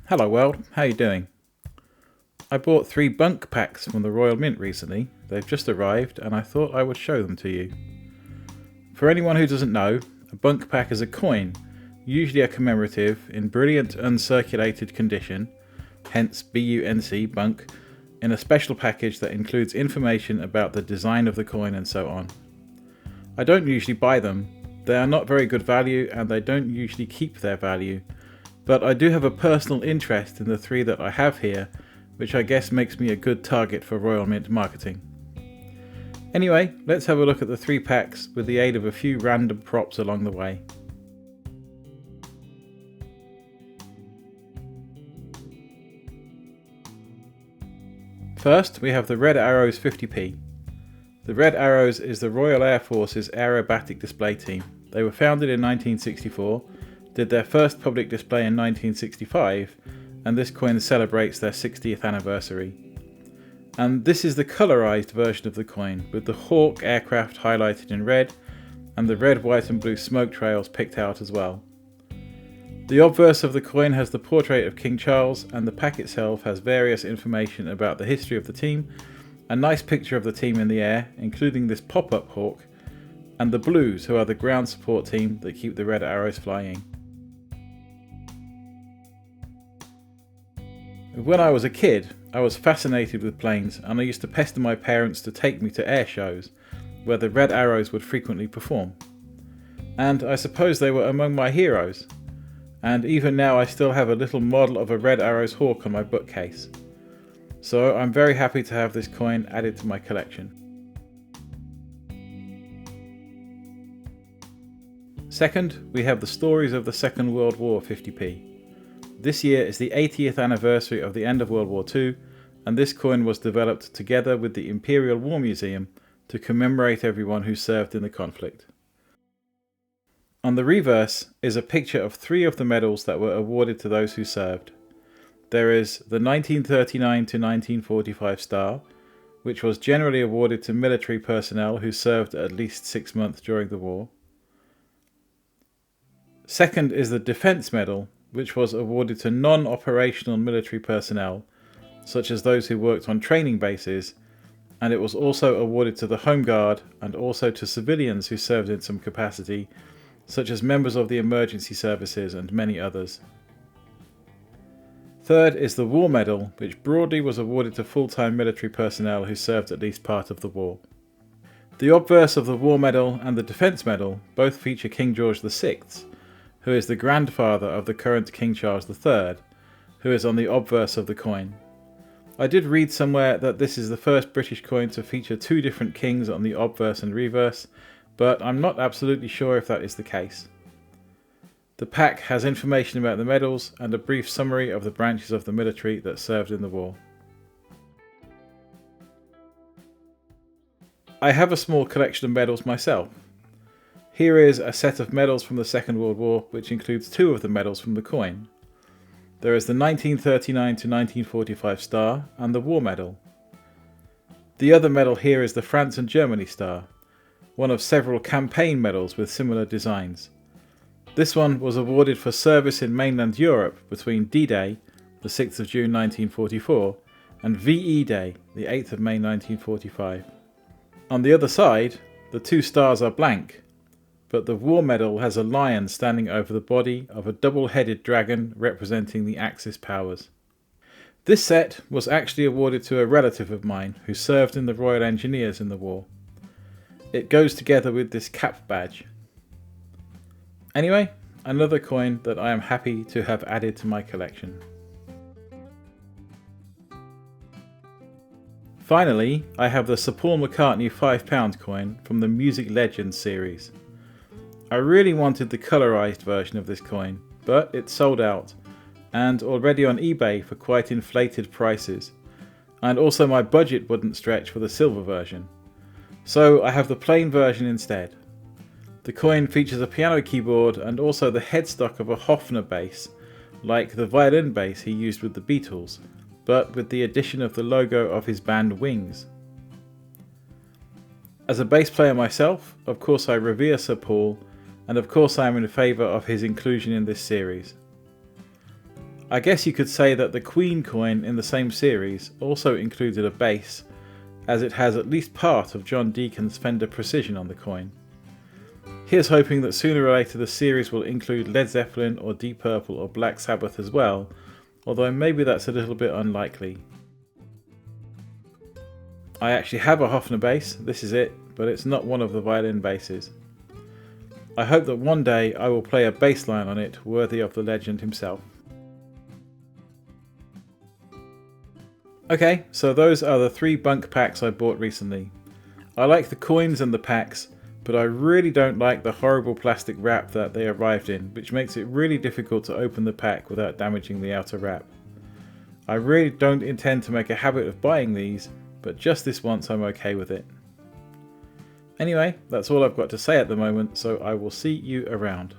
Hello world, how you doing? I bought 3 bunc packs from the Royal Mint recently. They've just arrived and I thought I would show them to you. For anyone who doesn't know, a bunc pack is a coin, usually a commemorative, in brilliant uncirculated condition, hence BUNC, bunc, in a special package that includes information about the design of the coin and so on. I don't usually buy them, they are not very good value and they don't usually keep their value. But I do have a personal interest in the 3 that I have here, which I guess makes me a good target for Royal Mint marketing. Anyway, let's have a look at the 3 packs with the aid of a few random props along the way. First, we have the Red Arrows 50p. The Red Arrows is the Royal Air Force's aerobatic display team. They were founded in 1964, did their first public display in 1965, and this coin celebrates their 60th anniversary. And this is the colorized version of the coin, with the Hawk aircraft highlighted in red, and the red, white and blue smoke trails picked out as well. The obverse of the coin has the portrait of King Charles, and the pack itself has various information about the history of the team, a nice picture of the team in the air, including this pop-up hawk, and the Blues, who are the ground support team that keep the Red Arrows flying. When I was a kid, I was fascinated with planes and I used to pester my parents to take me to air shows, where the Red Arrows would frequently perform. And I suppose they were among my heroes. And even now I still have a little model of a Red Arrows hawk on my bookcase. So I'm very happy to have this coin added to my collection. Second, we have the Stories of the Second World War 50p. This year is the 80th anniversary of the end of World War II, and this coin was developed together with the Imperial War Museum to commemorate everyone who served in the conflict. On the reverse is a picture of 3 of the medals that were awarded to those who served. There is the 1939 to 1945 star, which was generally awarded to military personnel who served at least 6 months during the war. Second is the Defence Medal, which was awarded to non-operational military personnel, such as those who worked on training bases, and it was also awarded to the Home Guard and also to civilians who served in some capacity, such as members of the emergency services and many others. Third is the War Medal, which broadly was awarded to full-time military personnel who served at least part of the war. The obverse of the War Medal and the Defence Medal both feature King George VI, who is the grandfather of the current King Charles III, who is on the obverse of the coin. I did read somewhere that this is the first British coin to feature 2 different kings on the obverse and reverse, but I'm not absolutely sure if that is the case. The pack has information about the medals and a brief summary of the branches of the military that served in the war. I have a small collection of medals myself. Here is a set of medals from the Second World War, which includes 2 of the medals from the coin. There is the 1939 to 1945 star and the War Medal. The other medal here is the France and Germany star, one of several campaign medals with similar designs. This one was awarded for service in mainland Europe between D-Day, the 6th of June 1944, and VE Day, the 8th of May 1945. On the other side, the 2 stars are blank, but the War Medal has a lion standing over the body of a double-headed dragon representing the Axis powers. This set was actually awarded to a relative of mine who served in the Royal Engineers in the war. It goes together with this cap badge. Anyway, another coin that I am happy to have added to my collection. Finally, I have the Sir Paul McCartney £5 coin from the Music Legends series. I really wanted the colorized version of this coin, but it sold out, and already on eBay for quite inflated prices, and also my budget wouldn't stretch for the silver version. So I have the plain version instead. The coin features a piano keyboard and also the headstock of a Hofner bass, like the violin bass he used with the Beatles, but with the addition of the logo of his band Wings. As a bass player myself, of course I revere Sir Paul, and of course I am in favour of his inclusion in this series. I guess you could say that the Queen coin in the same series also included a bass, as it has at least part of John Deacon's Fender Precision on the coin. Here's hoping that sooner or later the series will include Led Zeppelin or Deep Purple or Black Sabbath as well, although maybe that's a little bit unlikely. I actually have a Hofner bass, this is it, but it's not one of the violin basses. I hope that one day I will play a bass line on it worthy of the legend himself. Okay, so those are the 3 bunc packs I bought recently. I like the coins and the packs, but I really don't like the horrible plastic wrap that they arrived in, which makes it really difficult to open the pack without damaging the outer wrap. I really don't intend to make a habit of buying these, but just this once I'm okay with it. Anyway, that's all I've got to say at the moment, so I will see you around.